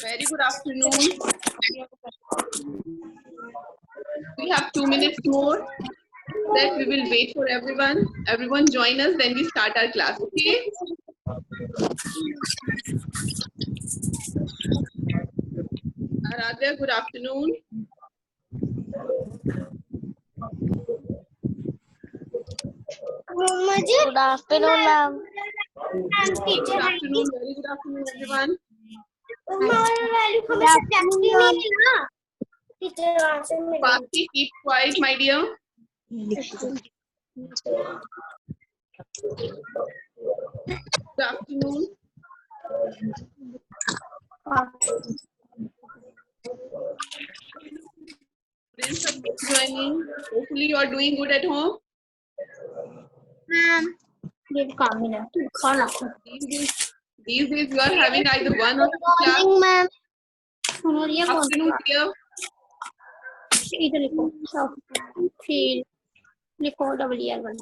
Very good afternoon. We have 2 minutes more. That we will wait for everyone. Everyone join us, then we start our class. Okay? Aradhya, good afternoon. Good afternoon, ma'am. Good afternoon. Very good afternoon, everyone. Pasti, keep quiet, my dear. Good afternoon. Students are joining. Hopefully, you are doing good at home. These days you are having either one or two class. Ma'am. Afternoon, dear. इधर लिखो फिर लिखो WR1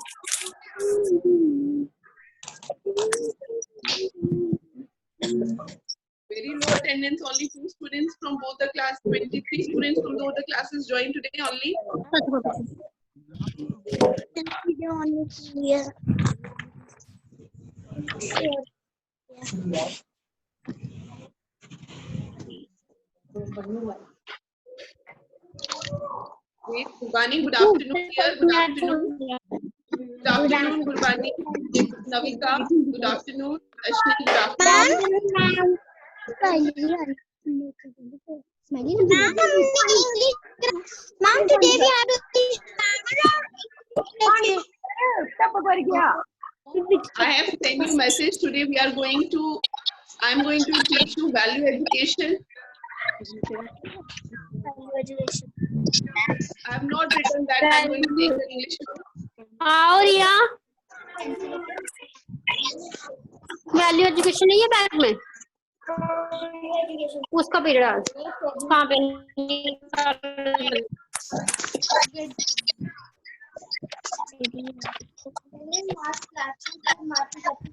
Very low attendance, only 2 students from both the class, 23 students from both the classes joined today only. Wait, Gurbani, good afternoon, dear. Good afternoon. Good afternoon, Gurbani. Navika, good afternoon. Ashni, good afternoon. Ma'am, today we have I have sent you a message. Today we are going to, I'm going to teach you value education. I have not written that I'm going to take the English. और यहाँ value education नहीं है bag में उसका period कहाँ पे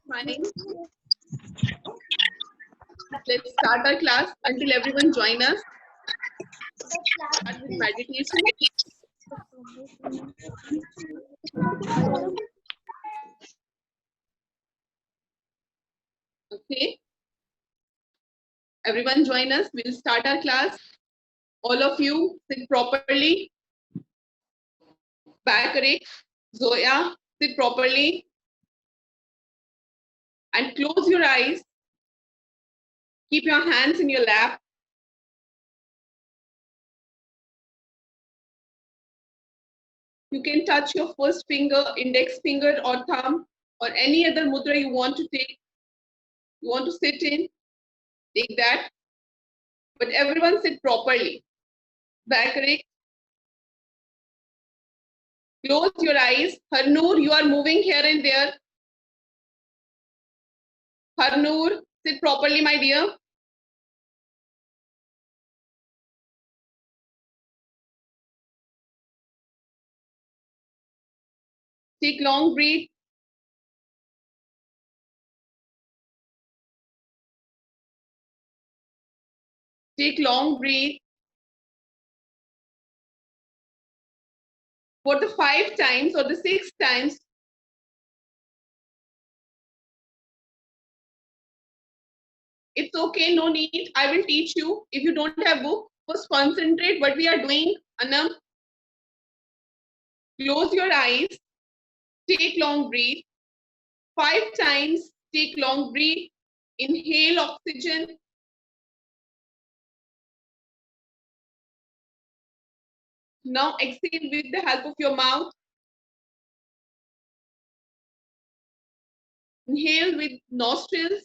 Smiling. Let's start our class until everyone join us. Start with meditation. Okay. Everyone join us. We'll start our class. All of you sit properly. Back correct. Zoya, sit properly. And close your eyes. Keep your hands in your lap. You can touch your first finger, index finger or thumb or any other mudra you want to take. You want to sit in, take that. But everyone sit properly. Back correct. Close your eyes. Harnoor, you are moving here and there. Harnoor, sit properly, my dear. Take long breath. Take long breath. For the 5 times or the 6 times, it's okay, no need. I will teach you. If you don't have book, first concentrate what we are doing. Anam, close your eyes. Take long breath. 5 times, take long breath. Inhale oxygen. Now exhale with the help of your mouth. Inhale with nostrils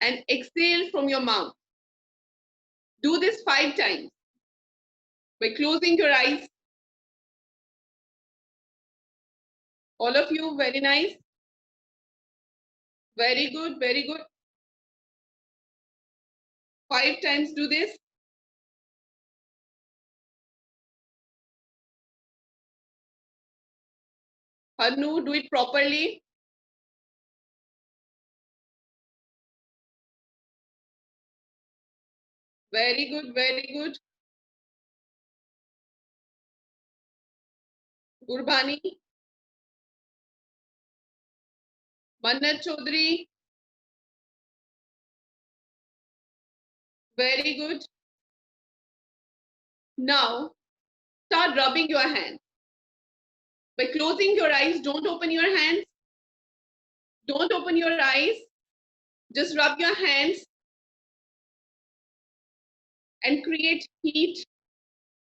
and exhale from your mouth. Do this 5 times by closing your eyes. All of you, very nice. Very good, very good. 5 times do this. Harnoor, do it properly. Very good, very good. Gurbani, Mannat Chaudhary. Very good. Now, start rubbing your hands. By closing your eyes, don't open your hands. Don't open your eyes. Just rub your hands and create heat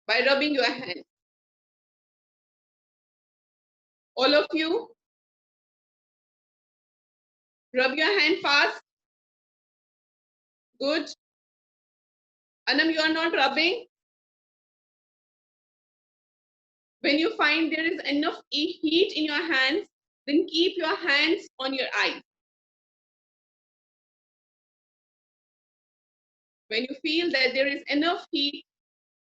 by rubbing your hands. All of you, rub your hand fast. Good. Anam, you are not rubbing. When you find there is enough heat in your hands, then keep your hands on your eyes. When you feel that there is enough heat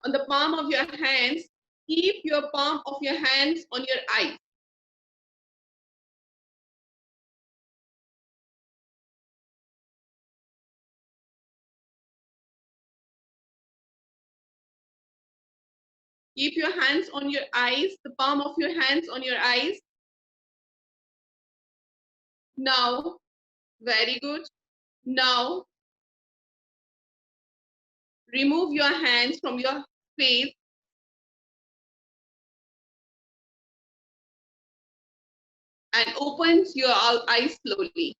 on the palm of your hands, keep your palm of your hands on your eyes. Keep your hands on your eyes, the palm of your hands on your eyes. Now, very good. Now, remove your hands from your face and open your eyes slowly.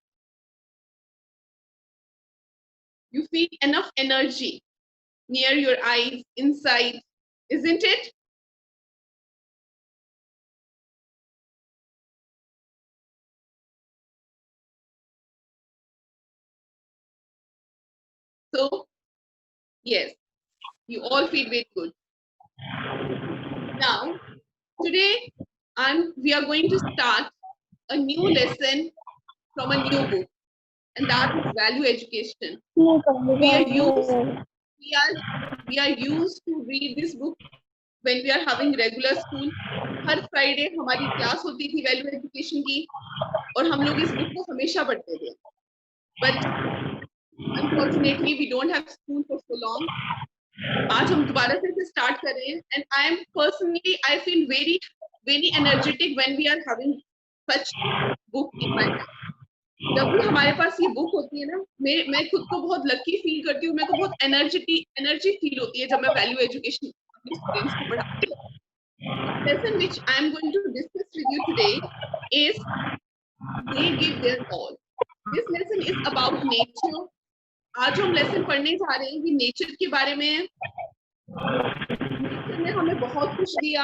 You feel enough energy near your eyes, inside, isn't it? So, yes, you all feel very good. Now, today, we are going to start a new lesson from a new book, and that is value education. We are used to read this book when we are having regular school. Her Friday हमारी class होती थी value education की और हम लोग इस book को हमेशा पढ़ते थे. But unfortunately we don't have school for so long. आज हम दोबारा से स्टार्ट कर रहे हैं and I am personally I feel very energetic when we are having such book in my hand. जब भी हमारे पास ये बुक होती है ना, मैं खुद को बहुत लकी फील करती हूँ. मेरे को बहुत एनर्जी फील होती है जब मैं वैल्यू एजुकेशन अपने स्टूडेंट्स को पढ़ाती हूँ. Lesson which I am going to discuss with you today is they give their all. This lesson is about nature. आज हम लेसन पढ़ने जा रहे हैं कि नेचर के बारे में. नेचर ने हमें बहुत कुछ दिया.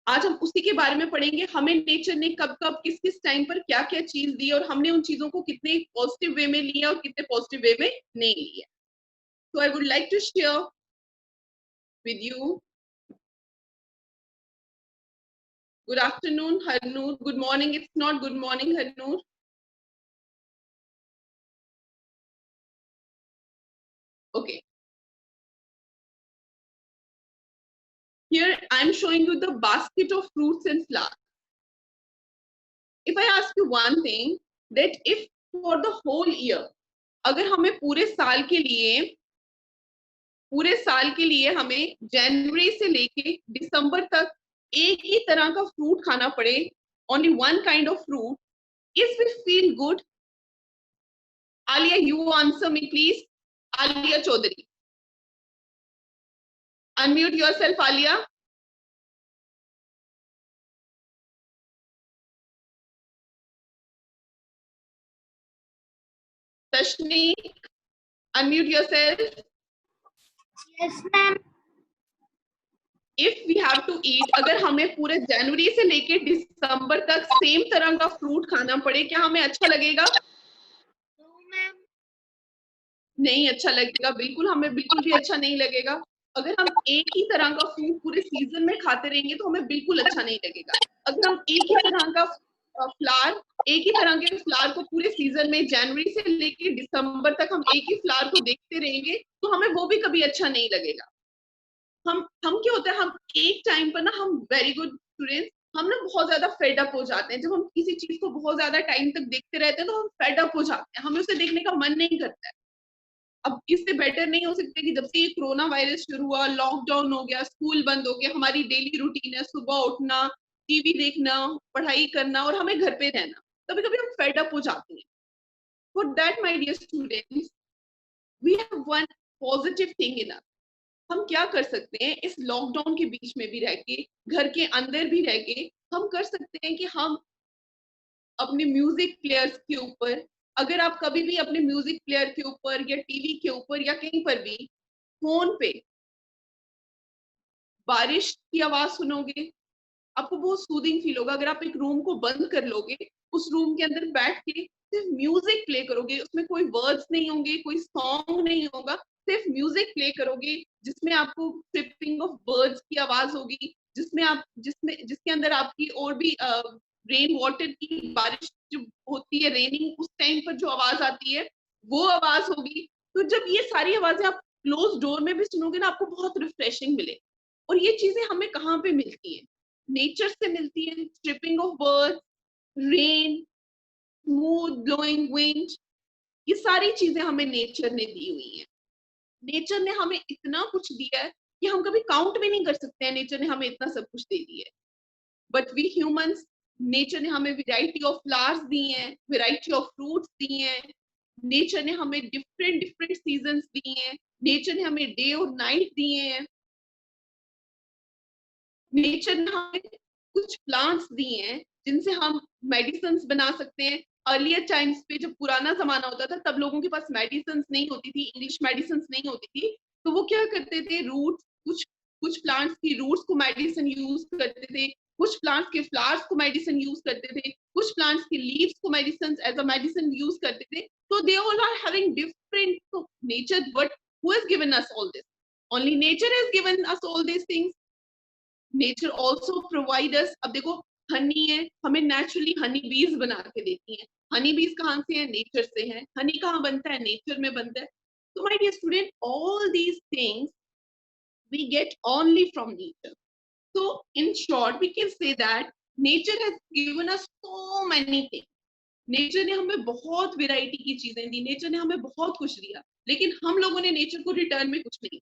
आज हम उसी के बारे में पढ़ेंगे. हमें नेचर ने कब कब किस किस टाइम पर क्या क्या चीज दी और हमने उन चीजों को कितने पॉजिटिव वे में लिया और कितने पॉजिटिव वे में नहीं लिया. So I would like to share with you. Good afternoon, Harnoor. Good morning. It's not good morning, Harnoor. Okay. Here I'm showing you the basket of fruits and flowers. If I ask you one thing, that if for the whole year, अगर हमें पूरे साल के लिए हमें जनवरी से लेके दिसंबर तक एक ही तरह का फ्रूट खाना पड़े, only one kind of fruit, is we feel good? Alia, you answer me please. Alia Chaudhary. Unmute yourself, Alia. Tashni, unmute yourself. Yes, ma'am. If we have to eat, अगर हमें पूरे जनवरी से लेके दिसंबर तक सेम तरह का फ्रूट खाना पड़े, क्या हमें अच्छा लगेगा? नहीं अच्छा लगेगा. बिल्कुल हमें बिल्कुल भी अच्छा नहीं लगेगा. अगर हम एक ही तरह का फ्रूट पूरे सीजन में खाते रहेंगे तो हमें बिल्कुल अच्छा नहीं लगेगा. अगर हम एक ही तरह के फ्लावर को पूरे सीजन में जनवरी से लेके दिसंबर तक हम एक ही फ्लावर को देखते रहेंगे तो हमें वो भी कभी अच्छा नहीं लगेगा. हम क्या होता है, हम एक टाइम पर ना, हम वेरी गुड स्टूडेंट्स, हम ना बहुत ज्यादा फेड अप हो जाते हैं. जब हम किसी चीज को बहुत ज्यादा टाइम तक देखते रहते हैं तो हम फेड अप हो जाते हैं. हमें उसे देखने का मन नहीं करता है. अब इससे बेटर नहीं हो सकता कि जब से ये कोरोना वायरस शुरू हुआ, लॉकडाउन हो गया, स्कूल बंद हो गया, हमारी डेली रूटीन है सुबह उठना, टीवी देखना, पढ़ाई करना और हमें घर पे रहना, कभी कभी हम फेड अप हो जाते हैं। For that my dear students, we have one positive thing in us. हम क्या कर सकते हैं इस लॉकडाउन के बीच में भी रह के, घर के अंदर भी रह के, हम कर सकते हैं कि हम अपने म्यूजिक प्लेयर्स के ऊपर, अगर आप कभी भी अपने म्यूजिक प्लेयर के ऊपर या टीवी के ऊपर या कहीं पर भी फोन पे बारिश की आवाज सुनोगे, आपको बहुत सूदिंग फील होगा। अगर आप एक रूम को बंद कर लोगे, उस रूम के अंदर बैठ के सिर्फ म्यूजिक प्ले करोगे, उसमें कोई वर्ड्स नहीं होंगे, कोई सॉन्ग नहीं होगा, सिर्फ म्यूजिक प्ले करोगे, जिसमें आपको ट्रिपिंग ऑफ बर्ड्स की आवाज होगी, जिसके अंदर आपकी और भी रेन वाटर की बारिश जो होती है, रेनिंग उस टाइम पर जो आवाज आती है वो आवाज होगी। तो जब ये सारी आवाजें आप क्लोज डोर में भी सुनोगे ना, आपको बहुत रिफ्रेशिंग मिले। और ये चीजें हमें कहाँ पे मिलती है? नेचर से मिलती है। Tripping of birds, rain, smooth blowing wind, ये सारी चीजें हमें नेचर ने दी हुई हैं। नेचर ने हमें इतना कुछ दिया है कि हम कभी काउंट भी नहीं कर सकते हैं, नेचर ने हमें इतना सब कुछ दे दिया है। बट वी ह्यूमंस, नेचर ने हमें वैरायटी ऑफ फ्लावर्स दी हैं, वैरायटी ऑफ फ्रूट्स दी हैं, नेचर ने हमें डिफरेंट डिफरेंट सीजन्स दिए हैं, नेचर ने हमें डे और नाइट दिए हैं, नेचर ने हमें कुछ प्लांट्स दिए हैं जिनसे हम मेडिसिन बना सकते हैं। अर्लियर टाइम्स पे जब पुराना जमाना होता था, तब लोगों के पास मेडिसिन नहीं होती थी, इंग्लिश मेडिसिन नहीं होती थी, तो वो क्या करते थे, रूट्स, कुछ कुछ प्लांट्स की रूट्स को मेडिसिन यूज करते थे, कुछ प्लांट्स के फ्लावर्स को मेडिसिन यूज करते थे, कुछ प्लांट्स के लीव्स को medicine as a medicine use करते थे। तो they all are having different nature, but who has given us all this? Only nature has given us all this things. Nature also provide us, अब देखो हनी है, हमें naturally Honey बीज बना के देती हैं। हनी बीज कहाँ से है? नेचर से है। हनी कहाँ बनता है? नेचर में बनता है। तो my dear student, all these things we get only from nature. so in short we can say that nature has given us so many things. Nature ने हमें बहुत वैरायटी की चीजें दी, नेचर ने हमें बहुत कुछ दिया, लेकिन हम लोगों ने नेचर को रिटर्न में कुछ नहीं,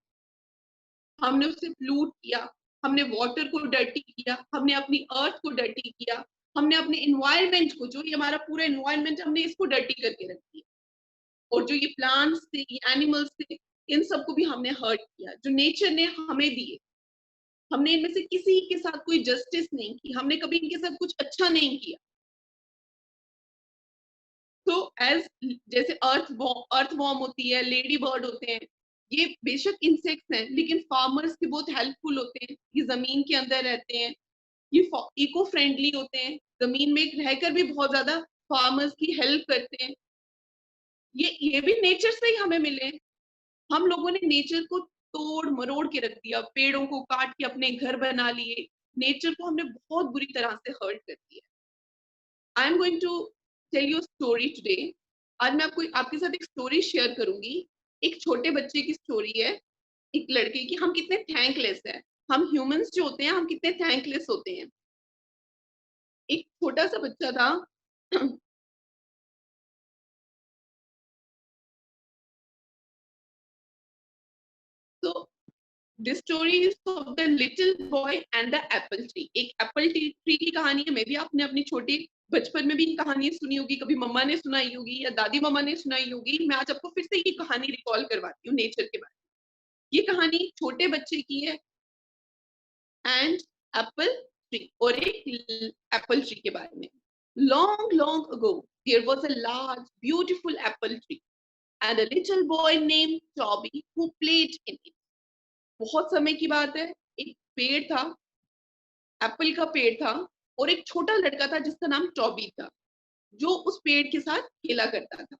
हमने उससे फ्लूट किया, हमने वाटर को डर्टी किया, हमने अपनी अर्थ को डर्टी किया, हमने अपने इन्वायरमेंट को, जो ये हमारा पूरा इन्वायरमेंट, हमने इसको डर्टी करके रख दिया। और जो ये प्लांट्स थे, ये एनिमल्स थे, इन सबको भी हमने हर्ट किया, जो नेचर ने हमें दिए। हमने इनमें से किसी के साथ कोई जस्टिस नहीं की, हमने कभी इनके साथ कुछ अच्छा नहीं किया। तो एज जैसे अर्थ वॉर्म होती है, लेडी बर्ड होते हैं, ये बेशक इंसेक्ट्स हैं, लेकिन फार्मर्स के बहुत हेल्पफुल होते हैं। ये जमीन के अंदर रहते हैं, ये इको फ्रेंडली होते हैं, जमीन में रहकर भी बहुत ज्यादा फार्मर्स की हेल्प करते हैं। ये भी नेचर से ही हमें मिले। हम लोगों ने नेचर को तोड़ मरोड़ के रख दिया, पेड़ों को काट के अपने घर बना लिए, नेचर को हमने बहुत बुरी तरह से हर्ट कर दिया। I am going to tell you story today. आज मैं आपके साथ एक स्टोरी शेयर करूंगी। एक छोटे बच्चे की स्टोरी है, एक लड़के की। हम कितने थैंकलेस हैं, हम ह्यूमंस जो होते हैं, हम कितने थैंकलेस होते हैं। एक छोटा सा बच्चा था तो this story is of the little boy and the Apple tree. एक एप्पल ट्री की कहानी है। मे भी आपने अपनी छोटी बचपन में भी कहानी सुनी होगी, कभी मम्मा ने सुनाई होगी या दादी मम्मा ने सुनाई होगी। मैं आज आपको फिर से ये कहानी रिकॉल करवाती हूँ नेचर के बारे में। ये कहानी छोटे बच्चे की है एंड एप्पल ट्री, और एक एप्पल ट्री के बारे में। Long long ago there was a large beautiful apple tree and a little boy named Toby who played in it. बहुत समय की बात है, एक पेड़ था, एप्पल का पेड़ था, और एक छोटा लड़का था जिसका नाम टॉबी था, जो उस पेड़ के साथ खेला करता था।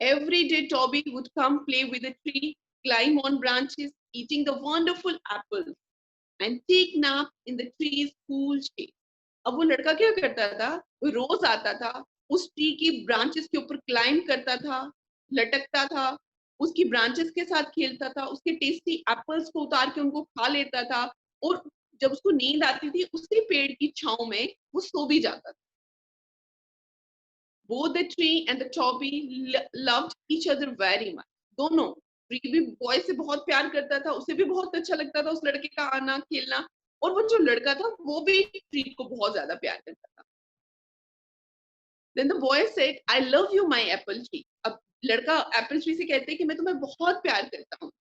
Every day Toby would come play with the tree, climb on branches, eating the wonderful apples, and take nap in the tree's cool shade. अब वो लड़का क्या करता था, रोज आता था, उस ट्री की ब्रांचेस के ऊपर क्लाइंब करता था, लटकता था, उसकी ब्रांचेस के साथ खेलता था, उसके टेस्टी एप्पल्स को उतार के उनको खा लेता था, और जब उसको नींद आती थी, उसी पेड़ की छांव में वो सो भी जाता था। both the tree and the Toby loved each other very much. दोनों, ट्री भी बॉय से बहुत प्यार करता था, उसे भी बहुत अच्छा लगता था उस लड़के का आना खेलना, और वो जो लड़का था वो भी ट्री को बहुत ज्यादा प्यार करता था. Then the boy said, I love you, my apple tree. अब लड़का एप्पल ट्री से कहते हैं कि मैं तुम्हें बहुत प्यार करता हूँ.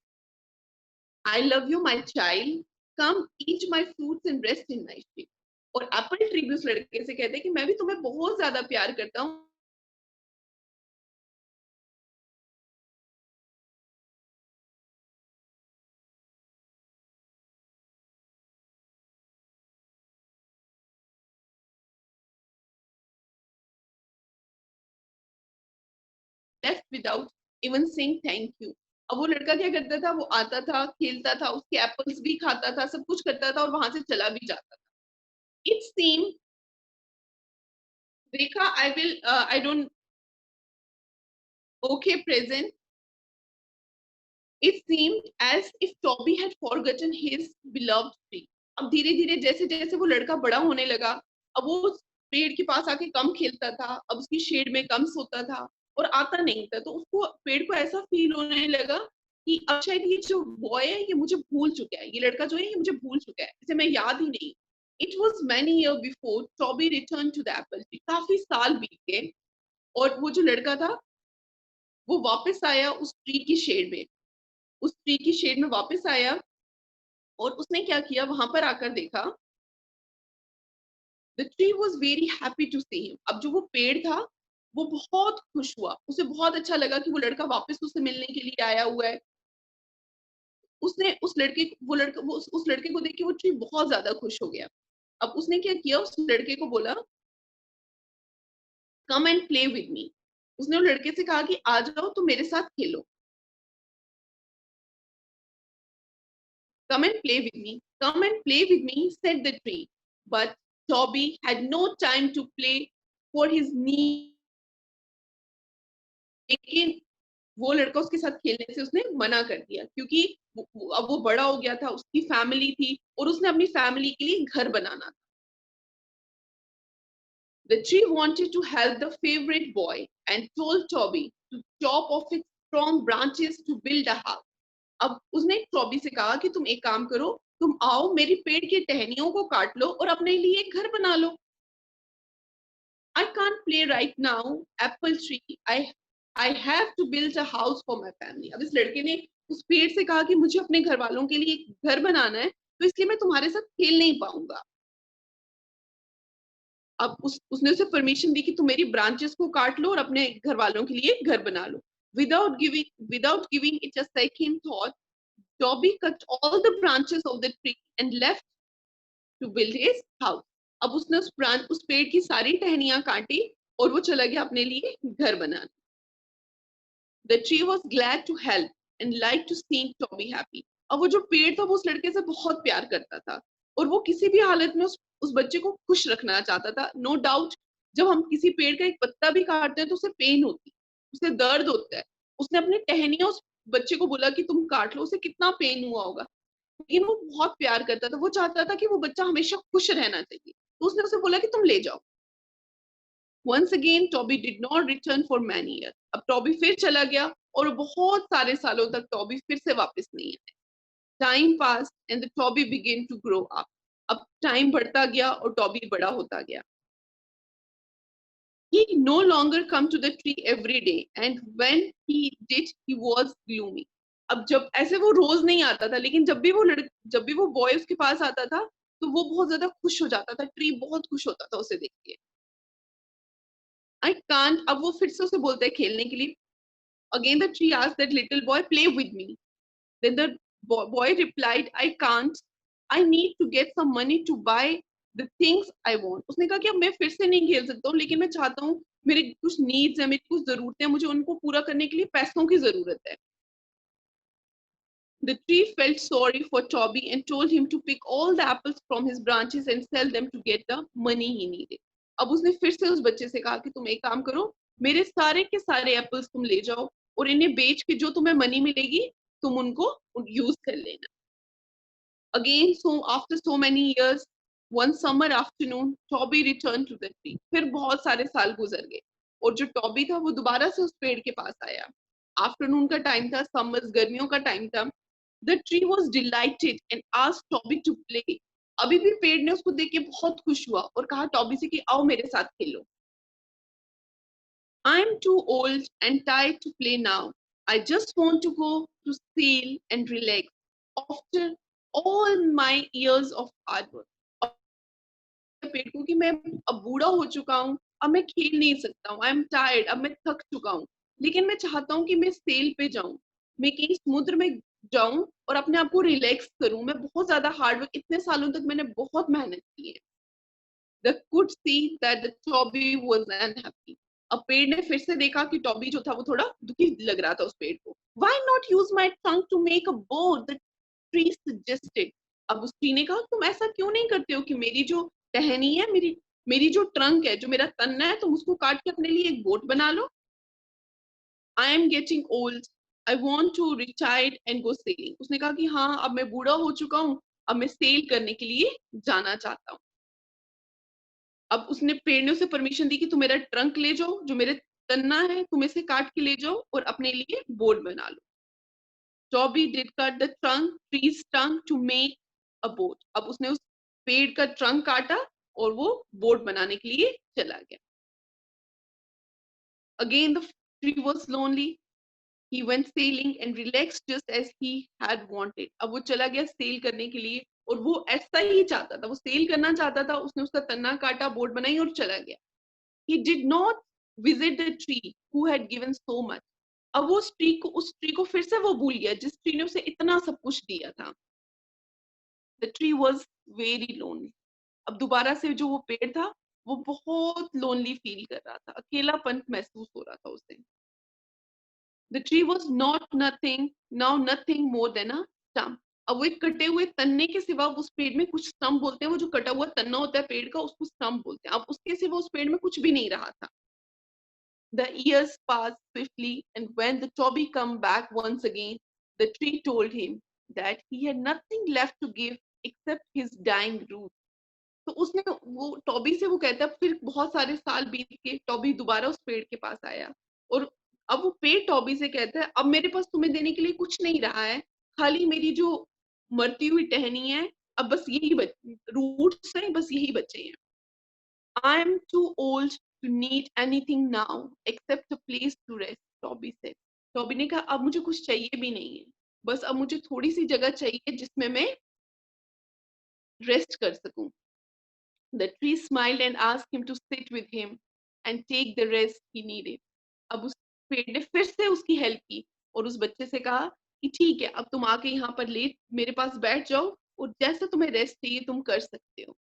I love you, my child. Come eat my fruits and rest in my tree. और एप्पल ट्री भी उस लड़के से कहते हैं कि मैं भी तुम्हें बहुत ज्यादा प्यार करता हूँ. Left without even saying thank you. अब वो लड़का क्या करता था, वो आता था, खेलता था, उसके एप्पल्स भी खाता था, सब कुछ करता था और वहां से चला भी जाता था. It seemed, Rekha, I don't, okay, present. It seemed as if Toby had forgotten his beloved tree. अब धीरे धीरे जैसे जैसे वो लड़का बड़ा होने लगा, अब वो उस पेड़ के पास आके कम खेलता था, अब उसकी शेड में कम सोता था और आता नहीं था, तो उसको पेड़ को ऐसा फील होने लगा कि अब शायद ये जो बॉय है ये मुझे भूल चुका है, ये लड़का जो है ये मुझे भूल चुका है, इसे मैं याद ही नहीं. It was many years before Toby returned to the apple tree. काफी साल बीत गए और वो जो लड़का था वो वापस आया उस ट्री की शेड में, उस ट्री की शेड में वापस आया और उसने क्या किया, वहां पर आकर देखा. The tree was very happy to see him. अब जो वो पेड़ था वो बहुत खुश हुआ, उसे बहुत अच्छा लगा कि वो लड़का वापस उससे मिलने के लिए आया हुआ है. उसने उस लड़के वो लड़का वो उस लड़के को देख के वो ट्री बहुत ज्यादा खुश हो गया. अब उसने क्या किया, उस लड़के को बोला, कम एंड प्ले विद मी. उसने उस लड़के से कहा कि आ जाओ तुम मेरे साथ खेलो. Come and play with me. Come and play with me, said the tree. But Toby had no time to play for his need. लेकिन वो लड़का उसके साथ खेलने से उसने मना कर दिया क्योंकि अब वो बड़ा हो गया था, उसकी फैमिली थी और उसने अपनी फैमिली के लिए घर बनाना था. The tree wanted to help the favorite boy and told Toby to chop off its strong branches to build a house. अब उसने टॉबी से कहा कि तुम एक काम करो, तुम आओ मेरी पेड़ की टहनियों को काट लो और अपने लिए एक घर बना लो. I can't play right now, apple tree. I have to build a house for my family. अब इस लड़के ने उस पेड़ से कहा कि मुझे अपने घर वालों के लिए एक घर बनाना है, तो इसलिए मैं तुम्हारे साथ खेल नहीं पाऊंगा. अब उसने उसे परमिशन दी कि तुम मेरी ब्रांचेस को काट लो और अपने घर वालों के लिए घर बना लो. Without giving it a second thought, Toby cut all the branches of the tree and left to build his house. अब उसने उस पेड़ की सारी टहनियां काटी और वो चला गया अपने लिए घर बनाने. The tree was glad to help and liked to see Toby happy. अब वो जो पेड़ था वो उस लड़के से बहुत प्यार करता था और वो किसी भी हालत में उस बच्चे को खुश रखना चाहता था. नो डाउट, जब हम किसी पेड़ का एक पत्ता भी काटते हैं तो उसे पेन होती है, उसे दर्द होता है. उसने अपने टहनियां उस बच्चे को बोला कि तुम काट लो, उसे कितना पेन हुआ होगा, लेकिन वो बहुत प्यार करता था, वो चाहता था कि वो बच्चा हमेशा खुश रहना चाहिए, तो उसने उसे बोला कि तुम ले जाओ. Once again Toby did not return for many years. अब टॉबी फिर चला गया और बहुत सारे सालों तक टॉबी फिर से वापस नहीं आया. Time passed and the Toby began to grow up. अब टाइम बढ़ता गया और टॉबी बड़ा होता गया. He no longer come to the tree every day and when he did he was gloomy. अब जब ऐसे वो रोज नहीं आता था, लेकिन जब भी वो बॉय उसके पास आता था तो वो बहुत ज्यादा खुश हो जाता था, ट्री बहुत खुश होता था उसे देख के. आई कांट, अब वो फिर से उसे बोलता है खेलने के लिए. Again the tree asked that little boy play with me. Then the boy replied I can't, I need to get some money to buy the things I want. उसने कहा कि अब मैं फिर से नहीं खेल सकता हूँ, लेकिन मैं चाहता हूँ, मेरे कुछ नीड्स है, मेरी कुछ जरूरतें हैं, मुझे उनको पूरा करने के लिए पैसों की जरूरत है. The tree felt sorry for Toby and told him to pick all the apples from his branches and sell them to get the money he needed. अब उसने फिर से उस बच्चे से कहा कि तुम एक काम करो, मेरे सारे के सारे एप्पल्स तुम ले जाओ और इन्हें बेच के जो तुम्हें मनी मिलेगी तुम उनको यूज कर लेना. Again, so after so many years, one summer afternoon, Toby returned to the tree. फिर बहुत सारे साल गुजर गए और जो टॉबी था वो दोबारा से उस पेड़ के पास आया। आफ्टरनून का टाइम था, समर्स गर्मियों का टाइम था। The tree was delighted and asked Toby to play. अभी भी पेड़ ने उसको देख के बहुत खुश हुआ और कहा टॉबी से कि आओ मेरे साथ खेलो। I am too old and tired to play now. I just want to go to sail and relax after all my years of hard work. पेड़ को कि मैं अब बूढ़ा हो चुका हूँ, अब मैं खेल नहीं सकता हूँ, आई एम टायर्ड, अब मैं थक चुका हूँ, लेकिन मैं चाहता हूँ कि मैं सेल पे जाऊं, मैं कहीं समुद्र में जाऊं और अपने आप को रिलैक्स करूं। मैं बहुत ज्यादा हार्ड वर्क, इतने सालों तक मैंने बहुत मेहनत की है। The could see that the Toby was unhappy. अब पेड़ ने फिर से देखा कि टॉबी जो था वो थोड़ा दुखी लग रहा था उस पेड़ को। Why not use my trunk to make a boat? The tree suggested. अब उस ट्री ने कहा तुम ऐसा क्यों नहीं करते हो कि मेरी जो टहनी है, मेरी जो ट्रंक है, जो मेरा तन्ना है, तुम उसको काट के अपने लिए एक बोट बना लो। I am getting old. I want to retire and go sailing. उसने कहा कि हाँ अब मैं बूढ़ा हो चुका हूँ, अब मैं सेल करने के लिए जाना चाहता हूँ। अब उसने पेड़ ने उसे परमिशन दी कि तुम मेरा ट्रंक ले जाओ, जो मेरे तन्ना है तुम इसे काट के ले जाओ और अपने लिए बोट बना लो। Toby did cut the trunk, trees trunk to make a boat. अब उसने उस पेड़ का ट्रंक काटा और वो बोट बनाने के लिए चला गया। Again the tree was lonely, he went sailing and relaxed just as he had wanted. अब वो चला गया सेल करने के लिए और वो ऐसा ही चाहता था, वो सेल करना चाहता था। उसने उसका तन्ना काटा, बोट बनाई और चला गया। He did not visit the tree who had given so much. अब वो उस ट्री को फिर से वो भूल गया जिस ट्री ने उसे इतना सब कुछ दिया था। The tree was very lonely. अब दोबारा से जो वो पेड़ था वो बहुत लोनली फील कर रहा था, अकेलापन महसूस हो रहा था उसे। The tree was not nothing, now nothing more than a stump. अब वो एक कटे हुए तन्ने के सिवा उस पेड़ में कुछ स्टम्प बोलते हैं, वो जो कटा हुआ तन्ना होता है पेड़ का उसको स्टम्प बोलते हैं। अब उसके सिवा उस पेड़ में कुछ भी नहीं रहा था। The years passed swiftly, and when the Toby come back once again, the tree told him that he had nothing left to give except his dying root. तो उसने वो टॉबी से वो कहता है, फिर बहुत सारे साल बीत के टॉबी दोबारा उस पेड़ के पास आया और अब वो पेड़ टॉबी से कहता है अब मेरे पास तुम्हें देने के लिए कुछ नहीं रहा है, खाली मेरी जो मरती हुई टहनी है, अब बस यही रूट्स हैं, बस यही बचे हैं। I am too old to need anything now except a place to rest, Toby said. Toby ने कहा अब मुझे कुछ चाहिए भी नहीं है, बस अब मुझे थोड़ी सी जगह चाहिए जिसमें मैं रेस्ट कर सकूं। The tree smiled and asked him to sit with him and take the rest he needed. अब उस पेड़ ने फिर से उसकी हेल्प की और उस बच्चे से कहा कि ठीक है अब तुम आके यहाँ पर लेट मेरे पास बैठ जाओ और जैसा तुम्हें रेस्ट चाहिए तुम कर सकते हो।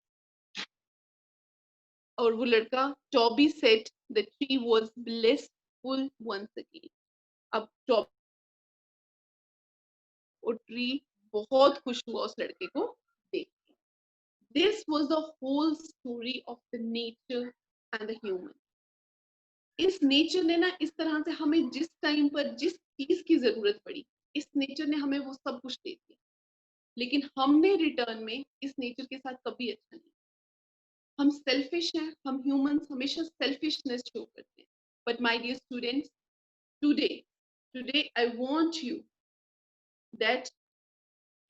और वो लड़का Toby said the tree was blissful once again. अब टॉबी और ट्री बहुत खुश हुआ उस लड़के को देख के। This was the whole story of the nature and the human. इस नेचर ने ना इस तरह से हमें जिस टाइम पर जिस चीज की जरूरत पड़ी, इस नेचर ने हमें वो सब कुछ दे दिया, लेकिन हमने रिटर्न में इस नेचर के साथ कभी अच्छा नहीं। हम सेल्फिश हैं, हम ह्यूमंस हमेशा सेल्फिशनेस शो करते हैं। But my dear students, today I want you that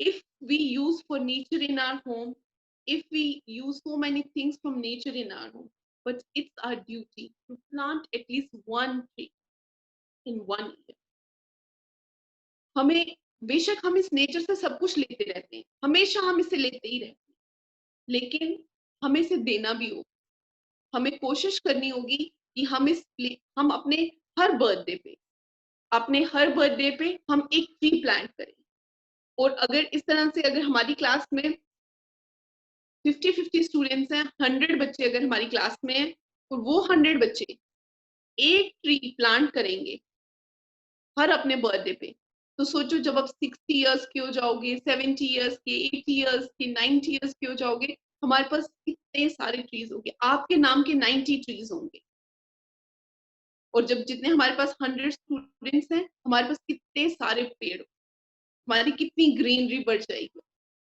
if we use for nature in our home, if we use so many things from nature in our home, but it's our duty to plant at least one tree in 1 year. हमें बेशक हम इस nature से सब कुछ लेते रहते हैं, हमेशा हम इसे लेते ही रहते हैं, लेकिन हमें इसे देना भी होगा। हमें कोशिश करनी होगी कि हम अपने हर बर्थडे पे हम एक ट्री प्लांट करें। और अगर इस तरह से अगर हमारी क्लास में 50-50 स्टूडेंट्स हैं, 100 बच्चे अगर हमारी क्लास में हैं और वो 100 बच्चे एक ट्री प्लांट करेंगे हर अपने बर्थडे पे, तो सोचो जब आप 60 इयर्स के हो जाओगे, 70 इयर्स के, 80 इयर्स के, 90 इयर्स के हो जाओगे, हमारे पास कितने सारे ट्रीज होंगे, आपके नाम के 90 ट्रीज होंगे। और जब जितने हमारे पास 100 स्टूडेंट्स हैं, हमारे पास कितने सारे पेड़, हमारी कितनी ग्रीनरी बढ़ जाएगी।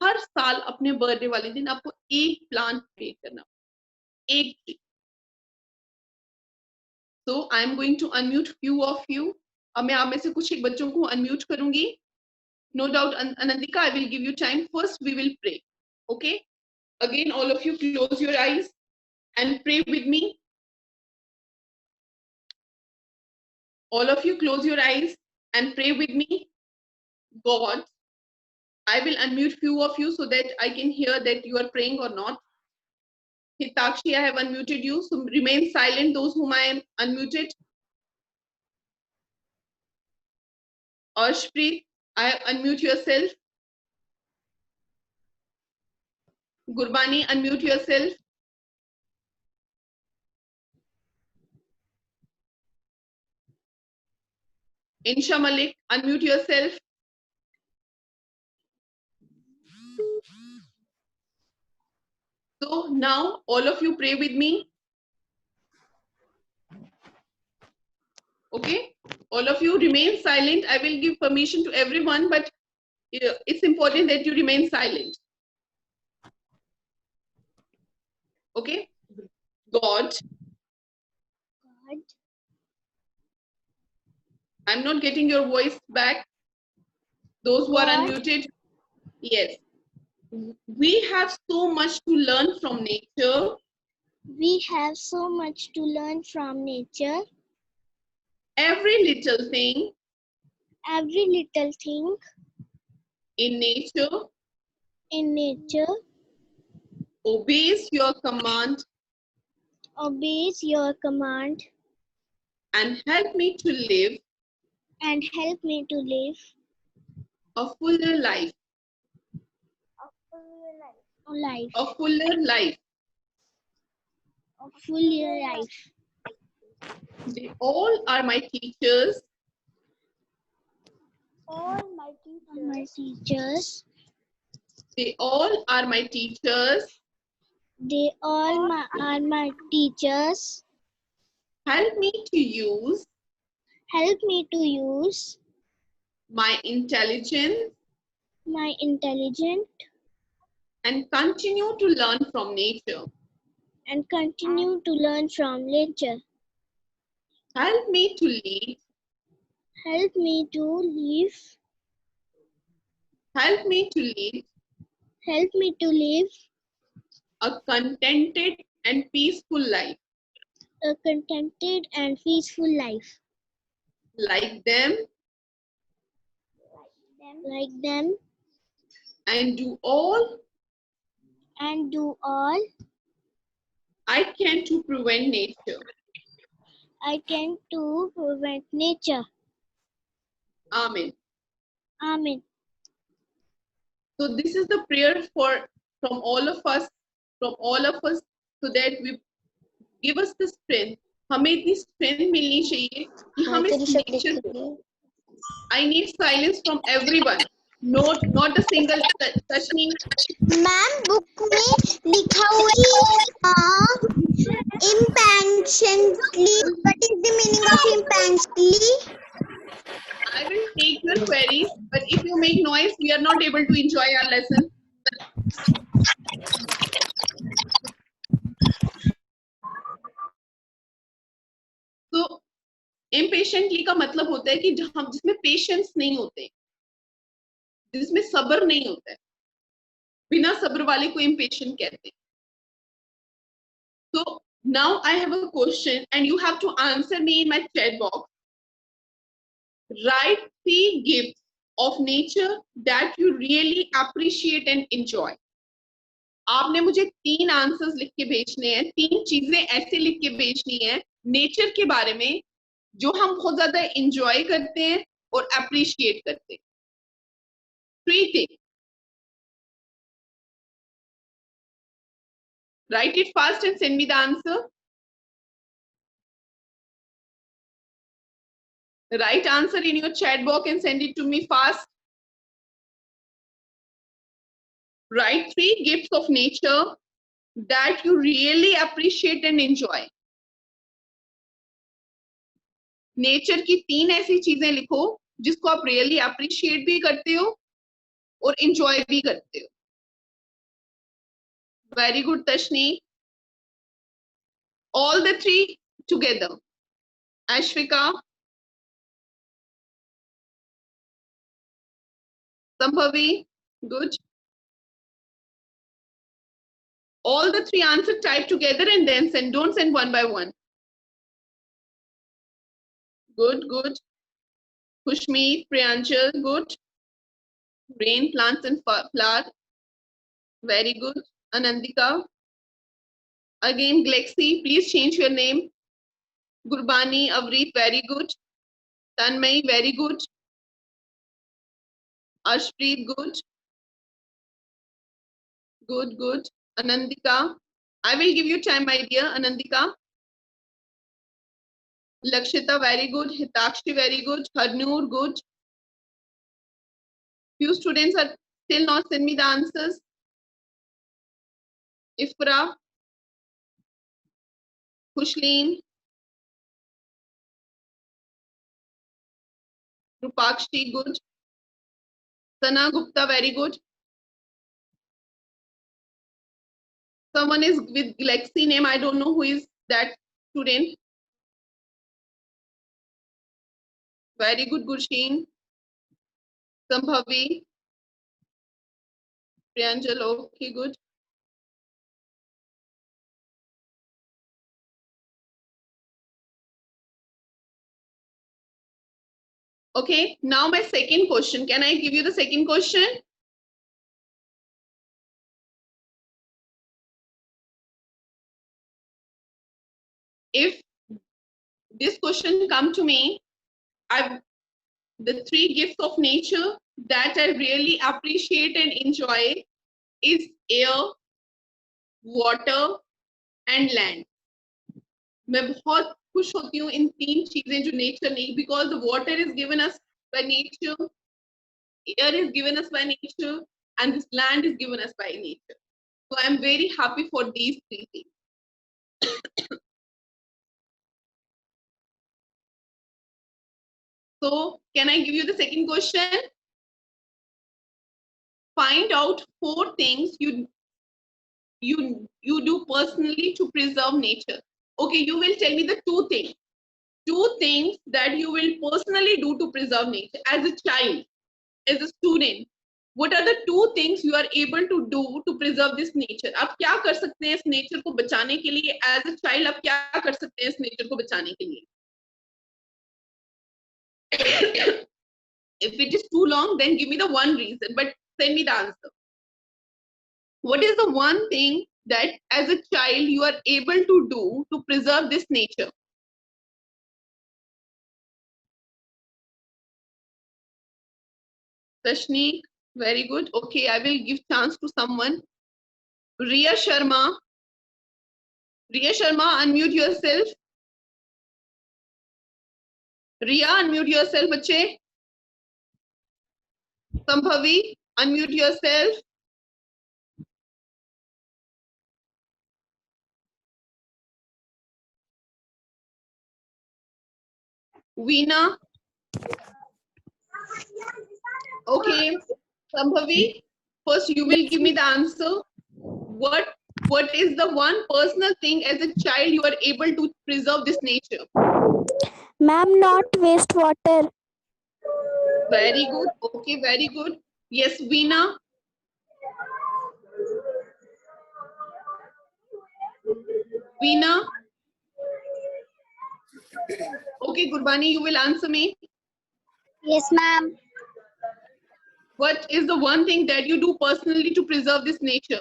हर साल अपने बर्थडे वाले दिन आपको एक प्लांट प्ले करना, एक tree. So I am going to unmute few of you. अब मैं आप में से कुछ एक बच्चों को unmute करूंगी. No doubt, Anandika, I will give you time. First, we will pray. Okay? Again, all of you close your eyes and pray with me. All of you close your eyes and pray with me. God, I will unmute few of you so that I can hear that you are praying or not. Hitakshi, I have unmuted you, so remain silent, those whom I am unmuted. Arshpreet, I unmute yourself. Gurbani, unmute yourself. Insha Malik, unmute yourself. So now all of you pray with me. Okay, all of you remain silent. I will give permission to everyone, but it's important that you remain silent. Okay, God, I'm not getting your voice back. Those who are unmuted, yes. We have so much to learn from nature. We have so much to learn from nature. Every little thing Every little thing in nature obeys your command obeys your command and help me to live and help me to live a fuller life. A fuller life. A fuller life. They all are my teachers. All my teachers. They all are my teachers. They all are my teachers. Help me to use my intelligence and continue to learn from nature. Help me to lead. Help me to live A contented and peaceful life. a contented and peaceful life. Like them. And do all I can to prevent nature. Amen. Amen. So this is the prayer from all of us, so that we give us the strength. हमें इतनी strength मिलनी चाहिए कि हम इस nature को. I need silence from everyone. Not a single Tashni. Ma'am book में लिखा हुआ है impatiently. What is the meaning of impatiently? I will take your queries, but if you make noise, we are not able to enjoy our lesson. So impatiently का मतलब होता है कि जिसमें patience नहीं होते, जिसमें सब्र नहीं होता है, बिना सब्र वाले को impatient कहते हैं. So now I have a question and you have to answer me in my chat box. Write 3 gifts of nature that you really appreciate and enjoy. आपने मुझे 3 आंसर्स लिख के भेजने हैं, 3 चीजें ऐसे लिख के भेजनी है नेचर के बारे में जो हम बहुत ज्यादा एंजॉय करते हैं और अप्रिशिएट करते हैं. 3 things. Write it fast and send me the answer. Write answer in your chat box and send it to me fast. Write 3 gifts of nature that you really appreciate and enjoy. Nature की 3 ऐसी चीजें लिखो जिसको आप really appreciate भी करते हो और एंजॉय भी करते हो. वेरी गुड तशनी. All the 3 together. Ashvika, Sambhavi, good. All the three answers type together and then send. Don't send one by one. Good, good. Kushmeet, Priyanchal, good. Rain, plants and flower, very good. Anandika. Again, Glexi, please change your name. Gurbani, Avreet, very good. Tanmay, very good. Ashpreet, good. Good, good. Anandika. I will give you time, my dear. Anandika. Lakshita, very good. Hitakshi, very good. Harnoor, good. Few students are still not send me the answers. Ifra. Kushleen. Rupakshi, good. Sana Gupta, very good. Someone is with Lexi name. I don't know who is that student. Very good, Gursheen. Sambhavi. Priyanjal, okay, good. Okay, now my second question. Can I give you the second question? If this question come to me, the three gifts of nature that I really appreciate and enjoy is air, water and land. मैं बहुत खुश होती हूँ इन तीन चीजें जो nature ने, because the water is given us by nature, air is given us by nature, and this land is given us by nature. So I'm very happy for these three things. So can I give you the second question? Find out 4 things you do personally to preserve nature. Okay, you will tell me the 2 things. 2 things that you will personally do to preserve nature as a child, as a student. What are the 2 things you are able to do to preserve this nature? आप क्या कर सकते हैं इस nature को बचाने के लिए? As a child आप क्या कर सकते हैं इस नेचर को बचाने के लिए? If it is too long, then give me the one reason, but send me the answer. What is the one thing that as a child you are able to do to preserve this nature? Tashneek, very good. Okay, I will give chance to someone. Riya Sharma. Riya Sharma, unmute yourself. Riya, unmute yourself, bache. Sambhavi, unmute yourself. Veena. Okay, Sambhavi, first you will give me the answer. What is the one personal thing as a child you are able to preserve this nature? Ma'am, not waste water. Very good. Okay, very good. Yes, Veena. Veena. Okay, Gurbani, you will answer me. Yes, ma'am. What is the one thing that you do personally to preserve this nature?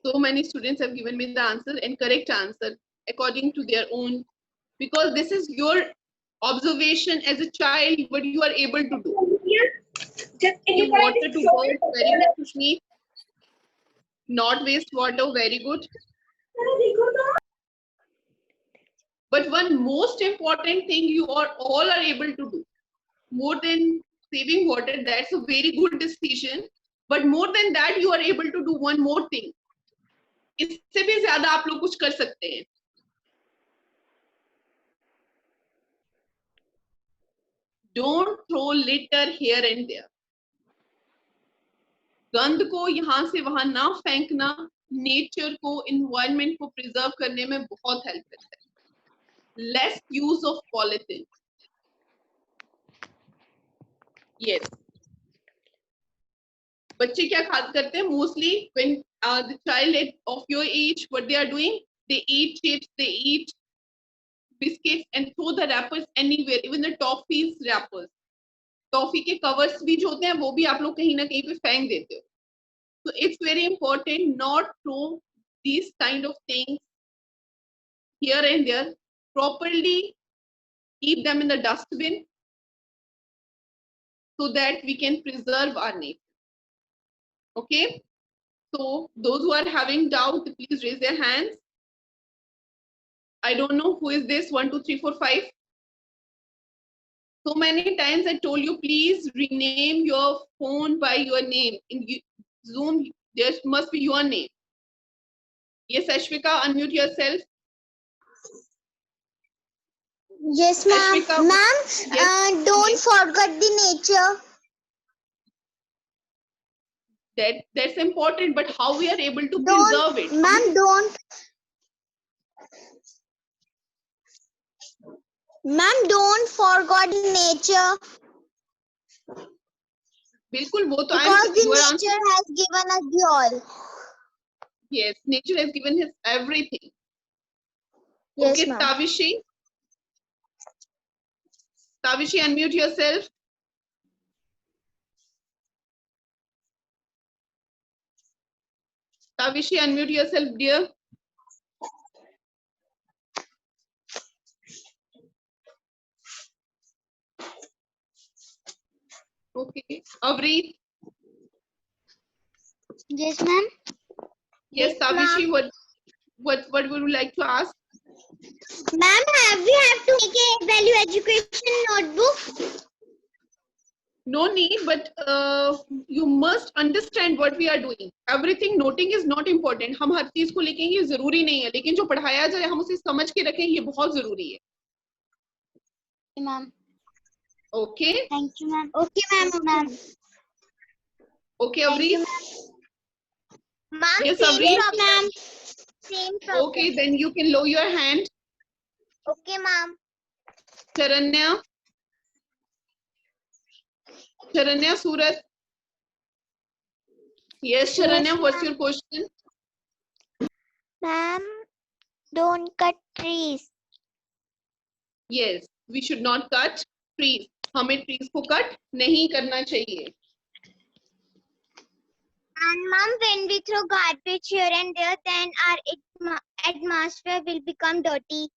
So many students have given me the answer and correct answer according to their own, because this is your observation as a child, what you are able to do. Give water to birds, very good, Kushmeet. Not waste water, very good. But one most important thing you are all are able to do, more than saving water, that's a very good decision. But more than that, you are able to do one more thing. इससे भी ज्यादा आप लोग कुछ कर सकते हैं. Don't throw litter here and there. गंद को यहाँ से वहां ना फेंकना नेचर को, इन्वायरमेंट को प्रिजर्व करने में बहुत हेल्प करता है. Less use of polythene. Yes, बच्चे क्या करते हैं mostly when the child of your age, what they are doing, they eat chips, they eat biscuits and throw the wrappers anywhere, even the toffees wrappers. Toffee के covers भी जो होते हैं वो भी आप लोग कहीं ना कहीं पे फेंक देते हो. So it's very important not throw these kind of things here and there. Properly keep them in the dustbin so that we can preserve our nature. Okay, so those who are having doubt, please raise their hands. I don't know who is this 1 2 3 4 5. So many times I told you, please rename your phone by your name. In Zoom, there must be your name. Yes, Ashvika, unmute yourself. Yes, ma'am. Ashvika, Ma'am, yes, don't yes. forget the nature. That's important, but how we are able to preserve it? Ma'am, don't. Ma'am, don't forget the nature. बिल्कुल, वो तो Because the nature has given us the all. Yes, nature has given us everything. Yes, Okay, ma'am. Tavishi. Tavishi, unmute yourself. Tavishi, unmute yourself, dear. Okay, Avreet. Yes, ma'am. Yes, Tavishi, what would you like to ask? Ma'am, we have to make a value education notebook? No need, but you must understand what we are doing. Everything noting is not important. हम हर चीज को लिखेंगे ये जरूरी नहीं है, लेकिन जो पढ़ाया जाए हम उसे समझ के रखें, ये बहुत जरूरी है. Ma'am. Okay. Thank you, ma'am. Okay, ma'am. Okay, Avreet. Ma'am, Yes, same Avreet. problem. Ma'am. Same problem. Okay, then you can lower your hand. Okay, ma'am. Charanya. Charanya Surat. Yes, Charanya, what's your question? Ma'am, don't cut trees. Yes, we should not cut trees. हमें trees को cut नहीं करना चाहिए. And ma'am, when we throw garbage here and there, then our atmosphere will become dirty.